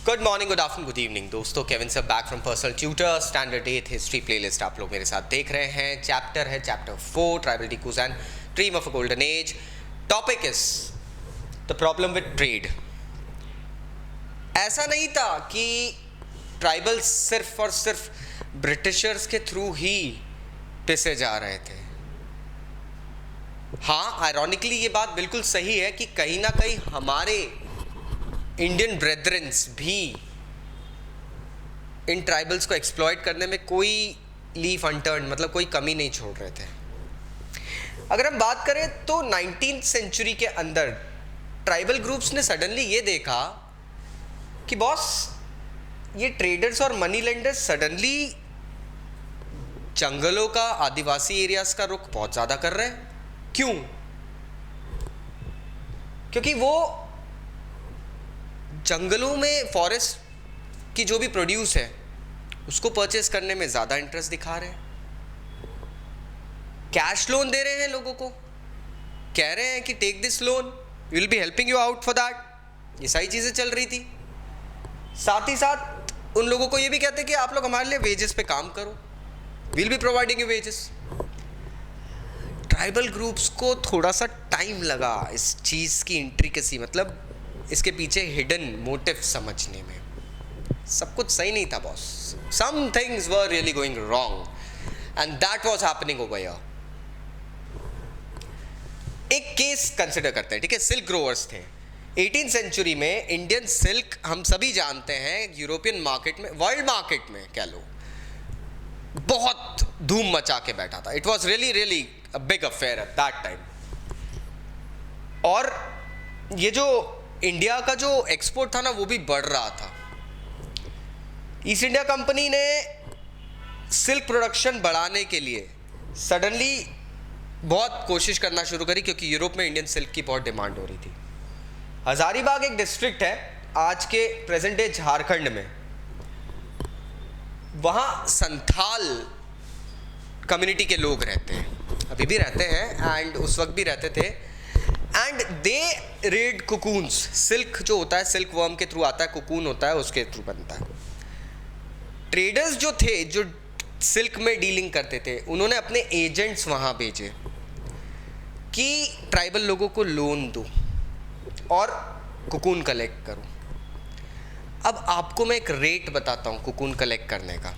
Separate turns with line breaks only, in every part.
Good morning, good afternoon, good evening दोस्तों। Kevin sir back from Personal Tutor. Standard 8 history playlist आप लोग मेरे साथ देख रहे हैं। चैप्टर है chapter 4, tribal Dikus and dream of a golden age. Topic is the problem with trade. ऐसा नहीं था कि ट्राइबल सिर्फ और सिर्फ ब्रिटिशर्स के थ्रू ही पिसे जा रहे थे। हाँ, आयरॉनिकली ये बात बिल्कुल सही है कि कहीं ना कहीं हमारे इंडियन ब्रेदरेंस भी इन ट्राइबल्स को एक्सप्लॉइट करने में कोई लीफ अनटर्न, मतलब कोई कमी नहीं छोड़ रहे थे। अगर हम बात करें तो 19th सेंचुरी के अंदर ट्राइबल ग्रुप्स ने सडनली ये देखा कि बॉस, ये ट्रेडर्स और मनी लेंडर्स सडनली जंगलों का, आदिवासी एरियाज का रुख बहुत ज़्यादा कर रहे हैं। क्यों? क्योंकि वो जंगलों में फॉरेस्ट की जो भी प्रोड्यूस है उसको परचेस करने में ज़्यादा इंटरेस्ट दिखा रहे हैं। कैश लोन दे रहे हैं लोगों को, कह रहे हैं कि take this loan, will be helping you out for that. ये सारी चीज़ें चल रही थी। साथ ही साथ उन लोगों को ये भी कहते हैं कि आप लोग हमारे लिए वेजेस पे काम करो, will be providing you wages. Tribal groups को थोड़ा सा टाइम लगा इस चीज़ की इंट्रिकेसी, मतलब इसके पीछे हिडन मोटिव समझने में। सब कुछ सही नहीं था boss, some things were really going wrong and that was happening over here. एक केस कंसिडर करते हैं, ठीक है। सिल्क ग्रोवर्स थे 18th सेंचुरी में। इंडियन सिल्क हम सभी जानते हैं यूरोपियन मार्केट में, वर्ल्ड मार्केट में कह लो, बहुत धूम मचा के बैठा था। It was really really a big affair at that time. और ये जो इंडिया का जो एक्सपोर्ट था ना, वो भी बढ़ रहा था। ईस्ट इंडिया कंपनी ने सिल्क प्रोडक्शन बढ़ाने के लिए सडनली बहुत कोशिश करना शुरू करी, क्योंकि यूरोप में इंडियन सिल्क की बहुत डिमांड हो रही थी। हजारीबाग एक डिस्ट्रिक्ट है आज के प्रेजेंट डे झारखंड में। वहाँ संथाल कम्युनिटी के लोग रहते हैं, अभी भी रहते हैं एंड उस वक्त भी रहते थे। And they reared cocoons. Silk जो होता है, सिल्क वर्म के थ्रू आता है, कुकून होता है, उसके थ्रू बनता है। ट्रेडर्स जो थे, जो सिल्क में डीलिंग करते थे, उन्होंने अपने एजेंट्स वहाँ भेजे कि ट्राइबल लोगों को लोन दो और कुकून कलेक्ट करो। अब आपको मैं एक रेट बताता हूँ कुकून कलेक्ट करने का।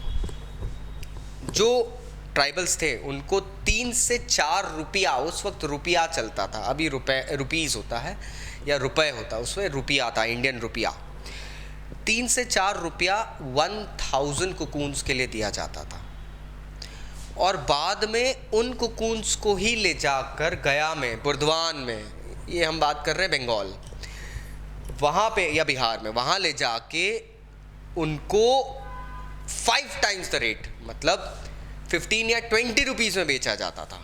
जो ट्राइबल्स थे उनको 3 से 4 रुपया, उस वक्त रुपया चलता था, अभी रुपीज़ होता है या रुपए होता है, उसमें रुपया था, इंडियन रुपया। 3 से 4 रुपया 1000 कुकून्स के लिए दिया जाता था। और बाद में उन कुकून्स को ही ले जाकर गया में, बुर्दवान में, ये हम बात कर रहे हैं बंगाल, वहाँ पे या बिहार में, वहाँ ले जाके उनको 5 टाइम्स द रेट, मतलब 15 या 20 रुपीज़ में बेचा जाता था।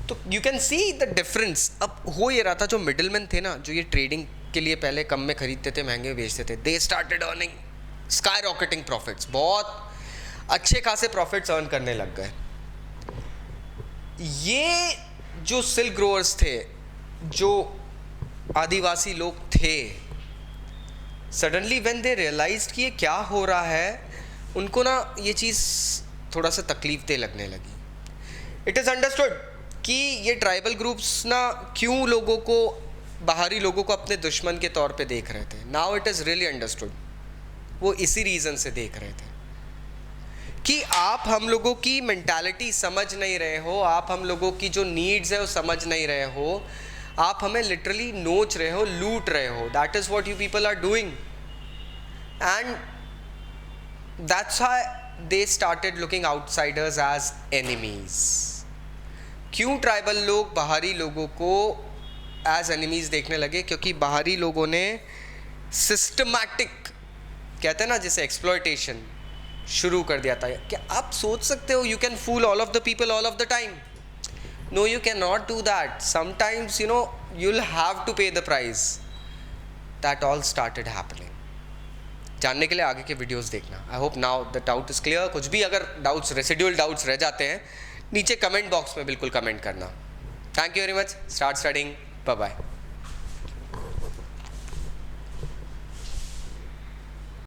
तो you can see the difference. अब हो ये रहा था, जो मिडिलमैन थे ना, जो ये ट्रेडिंग के लिए पहले कम में खरीदते थे, महंगे बेचते थे, they started earning sky rocketing profits. बहुत अच्छे खासे प्रॉफिट्स अर्न करने लग गए। ये जो सिल्क ग्रोअर्स थे, जो आदिवासी लोग थे, सडनली व्हेन दे रियलाइज्ड कि ये क्या हो रहा है, उनको ना ये चीज़ थोड़ा सा तकलीफ दे लगने लगी। इट इज़ अंडरस्टूड कि ये ट्राइबल ग्रुप्स ना क्यों लोगों को, बाहरी लोगों को अपने दुश्मन के तौर पे देख रहे थे। Now it is really understood. वो इसी रीज़न से देख रहे थे कि आप हम लोगों की मेंटालिटी समझ नहीं रहे हो, आप हम लोगों की जो नीड्स है वो समझ नहीं रहे हो, आप हमें लिटरली नोच रहे हो, लूट रहे हो। That is what you people are doing and that's why they started looking outsiders as enemies। क्यों ट्राइबल लोग बाहरी लोगों को as enemies देखने लगे? क्योंकि बाहरी लोगों ने सिस्टमैटिक, कहते हैं ना जिसे, एक्सप्लॉयटेशन शुरू कर दिया था। क्या आप सोच सकते हो you can fool all of the people all of the time? No, you can not do that. Sometimes you know you'll have to pay the price। That all started happening। जानने के लिए आगे के वीडियोस देखना। I hope now the doubt is clear. कुछ भी अगर doubts, residual doubts रह जाते हैं, नीचे कमेंट बॉक्स में बिल्कुल कमेंट करना। Thank you very much. Start studying. Bye bye.